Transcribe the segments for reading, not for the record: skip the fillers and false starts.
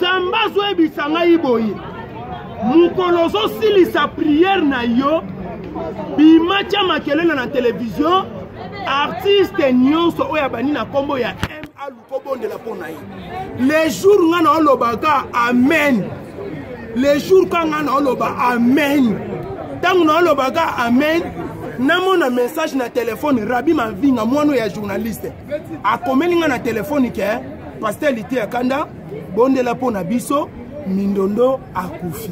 Sambazo ebisanga iboyi mukolozo silisa prière na yo bimacha makelena na télévision artiste nyonso oya bani na kombo ya alukobondela pona ye les jours ngana olobaka amen les jours quand ngana oloba amen tangu na olobaka amen namona message na téléphone Rabi Mavinga mwana ya journaliste akomeli nga na téléphone ke pasteur Liti Akanda bondela pona biso Mindondo akufi.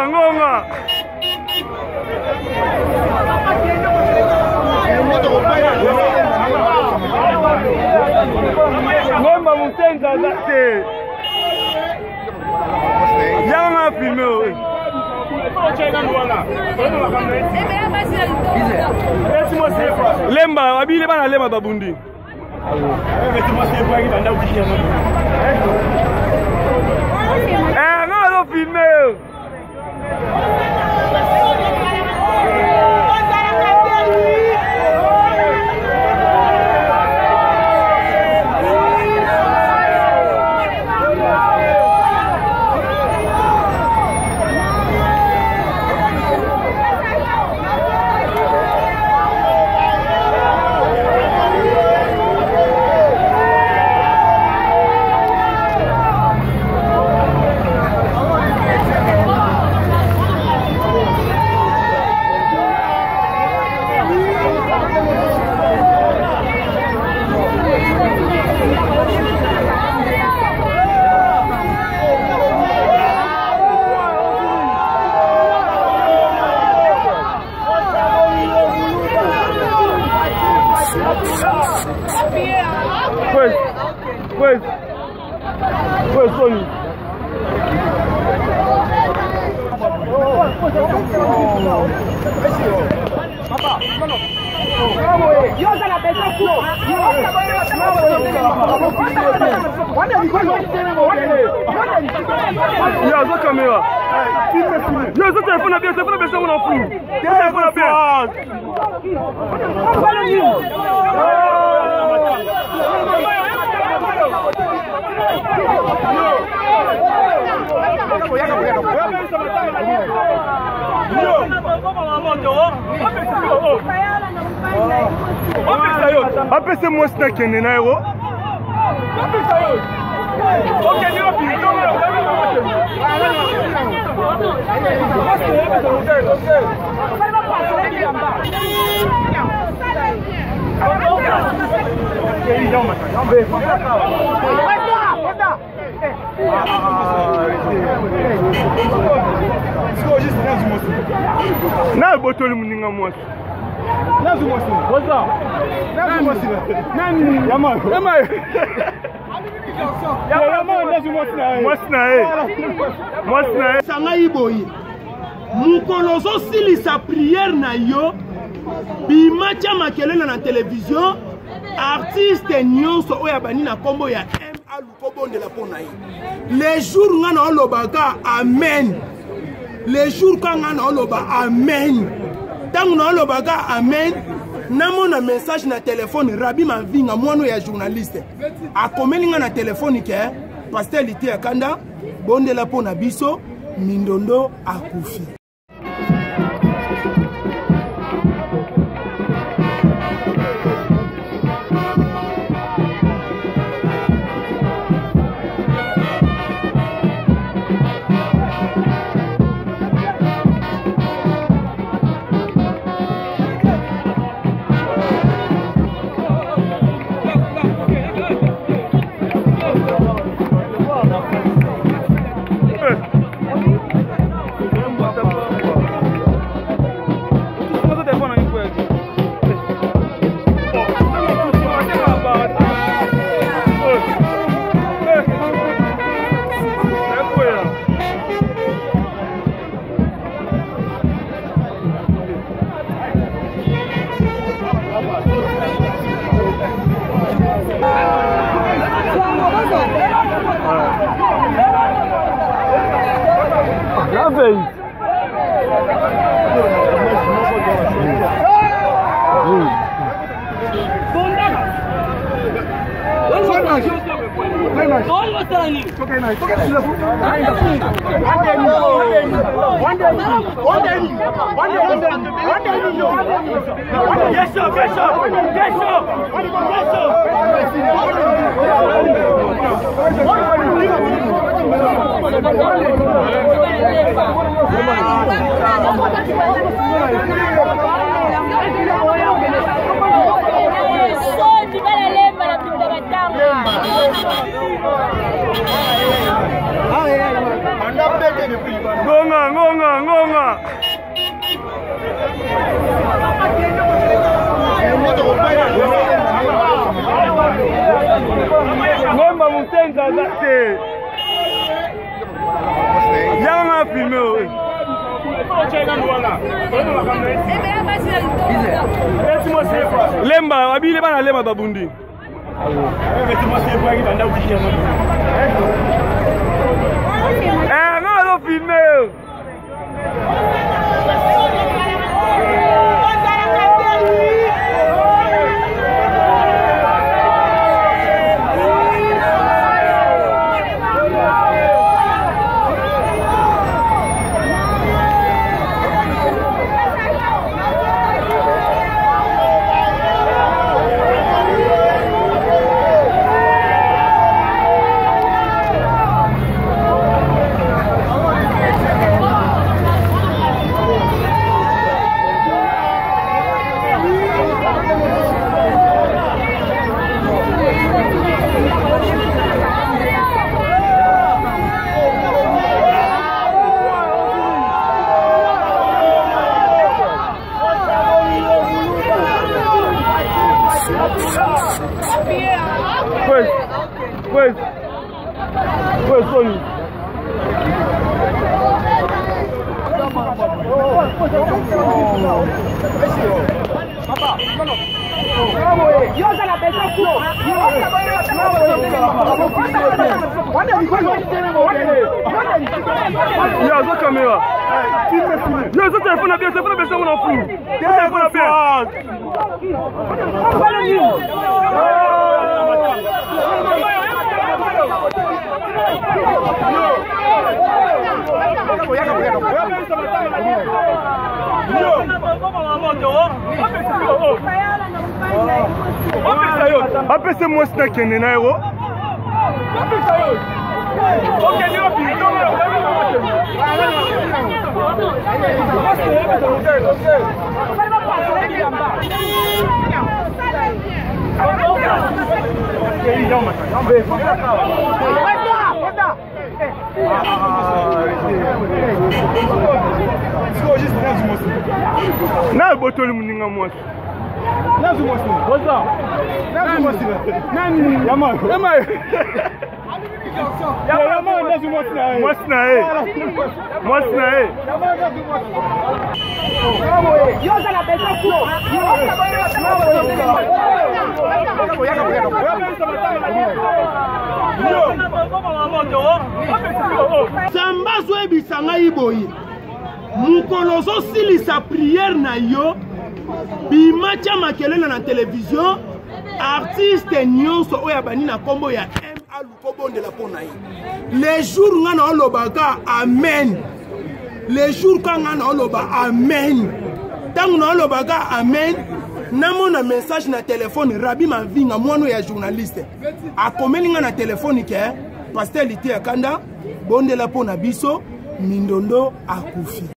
Ngonga. Ngomba mutenga zake. Yanga filme. Lemba, wabile bana lemba babundi. Non, filme. Pues, Sony. Yo, caméra. Yo, ce téléphone a bien, ce téléphone a bien, on en fout. Ce téléphone a bien. Apese moi snack en nairo. Na botoli muninga mwasi. Nazu mwasi. Boza. Nazu mwasi. Nani? Yama. Yama. Yama nazu mwasi na. Mwasi na. Mwasi na. Sanga iboyi. Mukolo zo silisa prière na yo. Bimacha makelele na télévision. Artiste nyonso oya bani na kombo ya M alukobondela pona ye. Les jours ngana olobaga amen. Les jours quand ngana oloba amen. Tangu na olobaga amen. Namona message na téléphone Rabi Mavinga mwana ya journaliste. Akomeli nga na téléphone ke pasteur Liti Akanda bondela pona biso Mindondo akufi. Ngonga. Ngomba mutenza zake. Yanga filme. Lemba, abile bana lemba babundi. Non, non, filmé. Pues, Tony. Apese moi snack en nairo. Na botoli muninga mwasi. Nazu mwasi. Boza. Nazu mwasi. Nani? Yama. Yama. Yama nazu mwasi na yeye. Mwasi na yeye. Mwasi na yeye. Yama nazu mwasi. Yoza na pesa kwa. Sambazo ebisanga iboyi. Mukolo zo silisa prière na yo. Bimacha makelele na télévision. Artiste nyonso oya bani na kombo ya M.A. Lukobondela pona ye. Les jours nga na olobaka amen. Les jours quand nga na oloba amen. Tangu na olobaka amen. Namona message na téléphone Rabi Mavinga mwana ya journaliste. Akomeli nga na téléphone ke pasteur Lité Akanda bondela pona biso mindondo akufi.